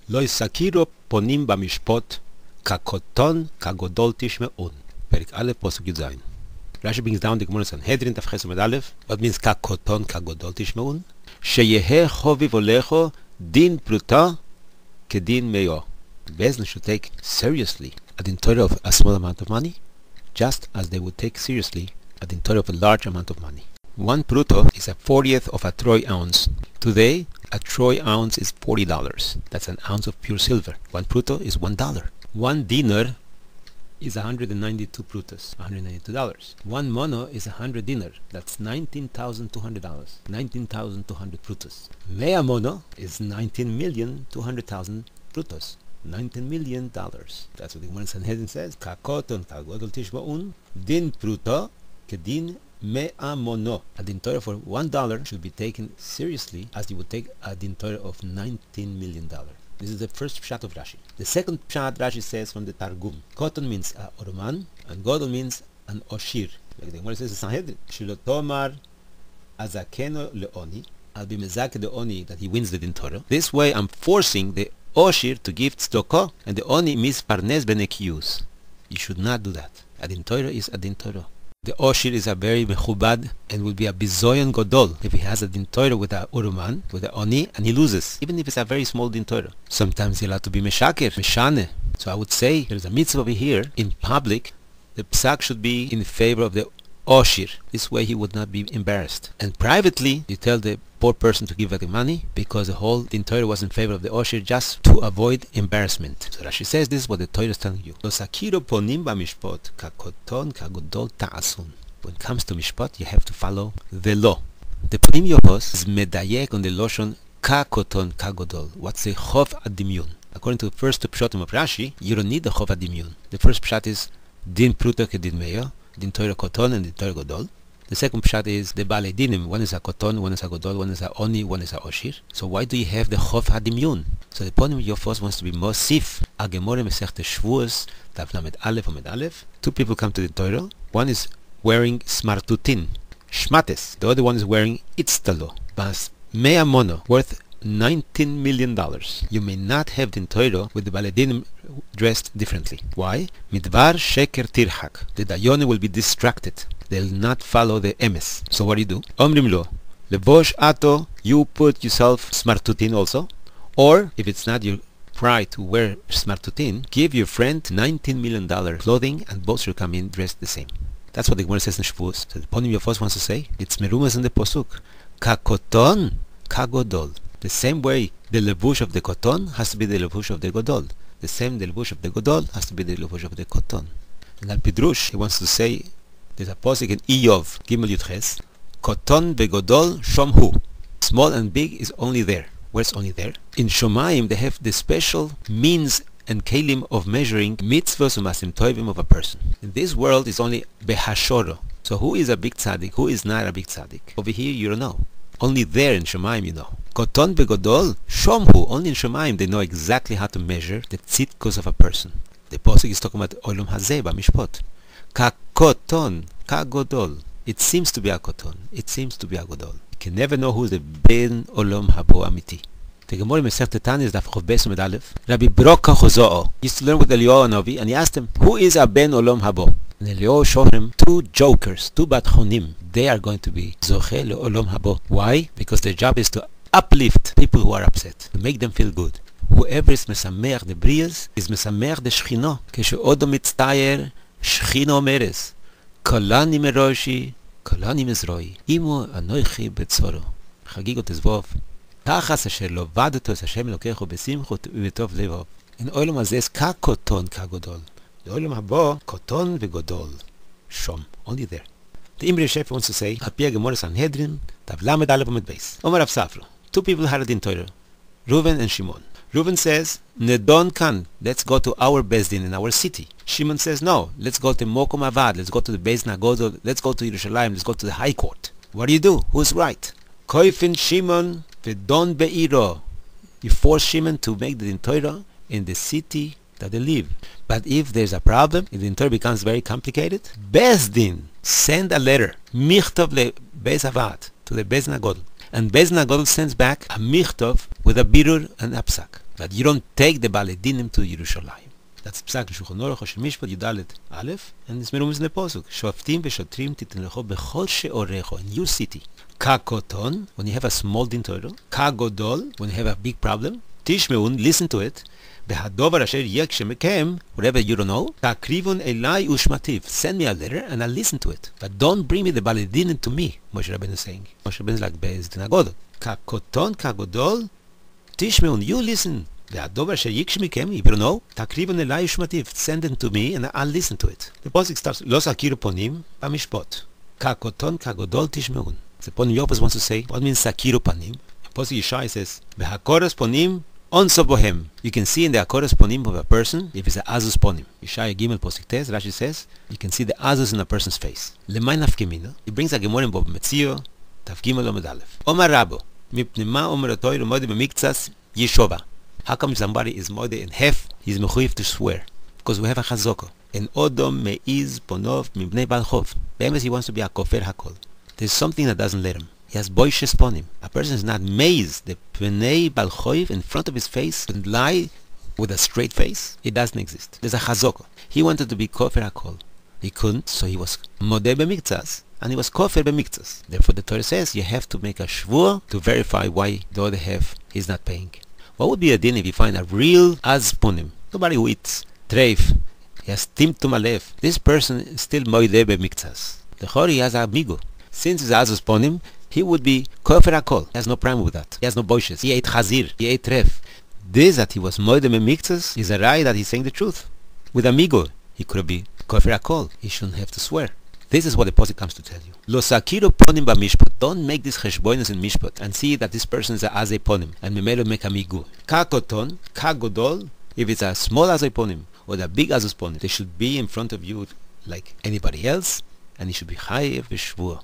לא יסכירו פונים במשפט כקטון כגדול תשמעון. פרק א' פסוק י"ז. Rashi brings down the Gemara Sanhedrin תכס עמוד א'. What means כקטון כגדול תשמעון? שיהא חוביב הולכו דין פרוטה כדין מיו. Bezin should take seriously a dintoira of a small amount of money, just as they would take seriously a dintoira of a large amount of money. One pruto is a 40th of a troy ounce. Today, a troy ounce is $40. That's an ounce of pure silver. One pruto is $1. One dinar is 192 prutas, $192. One mono is 100 dinar. That's $19,200. 19,200 prutas. Mea mono is 19,200,000 prutas. $19 million. That's what the Gemara Sanhedrin says. Kakoton kagodol tishbaun din pruta kedin mea mono. A dintoira for $1 should be taken seriously as you would take a dintoira of $19 million. This is the first pshat of Rashi. The second pshat Rashi says from the Targum. Koton means a orman and godol means an oshir. Like the Gemara says in Sanhedrin. Shilotomar azakeno leoni. I'll be mezake the oni that he wins the dintoira. This way I'm forcing the Oshir to give tzedakah, and the oni misparnes benekiyus. You should not do that. A dintoira is a dintoira. The Oshir is a very mechubad and will be a bizoyan godol if he has a dintoira with a uruman, with a oni, and he loses, even if it's a very small dintoira. Sometimes he'll have to be meshaker, meshane. So I would say there's a mitzvah over here. In public, the psak should be in favor of the Oshir. This way he would not be embarrassed. And privately, you tell the poor person to give the money because the whole Torah was in favor of the Oshir just to avoid embarrassment. So Rashi says this is what the Torah is telling you. Tכירו ponim בפמשפט כקטון כגדול תעשון. When it comes to mishpat, you have to follow the law. The ponim yafot is medayek on the loshon כקטון כגדול. What's the chov adimyun? According to the first two pshatim of Rashi, you don't need the chov adimyun. The first pshat is din pruta kedin meya, din Torah koton and din Torah godol. The second pshat is the balei dinim. One is a koton, one is a godol, one is a oni, one is a oshir. So why do you have the chov hadimyun? So the ponim yafot wants to be more sif. A gemore mesechtes shvuos tavlamet aleph omed aleph. Two people come to the Torah. One is wearing smartutin, shmates. The other one is wearing itztalo, bas mea mono, worth $19 million. You may not have the Torah with the balei dinim dressed differently. Why? Midvar sheker tirhak. The dayone will be distracted. They'll not follow the emes. So what do you do? Omrim lo, levosh ato, you put yourself smartutin also. Or, if it's not your pride to wear smartutin, give your friend $19 million clothing and both should come in dressed the same. That's what the Gemara says in Shavuos. So the ponim yafot wants to say, it's merumas in the posuk. Kakoton, kagodol. The same way the levush of the koton has to be the levush of the godol. The same the levush of the godol has to be the levush of the koton. And al pidrush, he wants to say, there's a posik in Iyov, Gimel Yudches, koton begodol shomhu. Small and big is only there. Where's only there? In Shomayim, they have the special means and kelim of measuring mitzvahs umasim toivim of a person. In this world, it's only behashoro. So who is a big tzaddik? Who is not a big tzaddik? Over here, you don't know. Only there in Shomayim, you know. Koton begodol shomhu. Only in Shomayim, they know exactly how to measure the tzidkos of a person. The posik is talking about olam hazeh b'mishpot. Kakoton, kagodol. It seems to be a koton. It seems to be a godol. You can never know who is the ben olam habo amiti. The Gemara Mesechtes Tanya is daf chov beis amud aleph. Rabbi Broka Chozo'o used to learn with Eliyahu Hanavi, and he asked him, who is a ben olam habo? And Eliyahu showed him two jokers, two batchonim. They are going to be zoche le'olam habo. Why? Because their job is to uplift people who are upset, to make them feel good. Whoever is mesameach the brias is mesameach the shchino. Keshe'odo mitztayer shchino omeres kolani meroshi kolani mezroi imo anoichi betzoro chagigot ezvov tachas asher lo vadeto es Hashem elokecho besimchut ubetov levov. In olam hazeh is kakoton kagodol. The olam habo koton vegodol shom. Only there. The imrey shefer wants to say, Apia Gemara Sanhedrin tav lamed aleph omed beis. Omar Rav Safra. Two people had a din Torah, Reuven and Shimon. Reuven says, Nedon kan, let's go to our Bezdin in our city. Shimon says, no, let's go to Mokom Avad, let's go to the Beis Nagodol, let's go to Yerushalayim, let's go to the High Court. What do you do? Who's right? Koifin Shimon Vedon Beiro. You force Shimon to make the din Torah in the city that they live. But if there's a problem, if the din Torah becomes very complicated, Bezdin, send a letter, Michtov le Beis Avad, to the Beis Nagodol. And Beis Din HaGadol sends back a michtov with a birur and a psak. That you don't take the Baalei Dinim to Yerushalayim. That's psak Shulchan Aruch של משפט י"ד א', and it's מרומז לפסוק. שופטים ושוטרים תיתן לך בכל שאורך in your city. כקוטון, when you have a small din Torah. כגדול, when you have a big problem. תשמעון, listen to it. בהדובר אשר יקשה מכם, whatever you don't know. תקריבון אליי ושמטיב. Send me a letter and I'll listen to it. But don't bring me the Baalei Dinim to me, משה רבנו saying. משה רבנו like Beis Din HaGadol. כקוטון, כגדול, תשמעון, you listen. והדובר אשר יקשה מכם, if you don't know, תקריבון אליי ושמטיב. Send them to me and I'll listen to it. The posik starts, לא תכירו פנים במשפט. כקוטון, כגדול, תשמעון. The ponim Yopos wants to say, what means תכירו פנים? The posik Yishai says, בהקורס פונים, onso bohem. You can see in the akores ponim of a person if it's a azus ponim. Yishai Gimel posik tes, Rashi says, you can see the azus in a person's face. Lemay nafkemina. He brings a gemor in Metzio, Taf Gimel Omid Aleph. Omar Rabo, mipnei ma omer atoy mode במקצת yeshova. How come somebody is mode in half, he's mechuyev to swear? Because we have a chazoko. En odom meiz ponov mibnei balchov. Be'emes he wants to be a kofar hakol. There's something that doesn't let him. He has boishes ponim. A person is not mazed. The pnei balchoiv in front of his face and lie with a straight face. It doesn't exist. There's a chazoko. He wanted to be kofar hakol. He couldn't, so he was mode b'miktzas, and he was kofar b'miktzas. Therefore the Torah says you have to make a shvua to verify why the other half is not paying. What would be a din if you find a real az ponim? Somebody who eats treif. He has timtum alev. This person is still mode b'miktzas. The chori has a migo. Since he's azus ponim, he would be kofar hakol. He has no problem with that. He has no boishes. He ate chazir. He ate tref. This that he was moed b'miktzas is a rai that he's saying the truth. With a migo, he could be kofar hakol. He shouldn't have to swear. This is what the posik comes to tell you. Lo sakiru ponim b'mishpat. Don't make this cheshboinus in mishpat and see that this person is a azay ponim and memelo make a migo. Ka koton, ka godol. If it's a small azay ponim or the big azus ponim, they should be in front of you like anybody else, and he should be chayev b'shvua.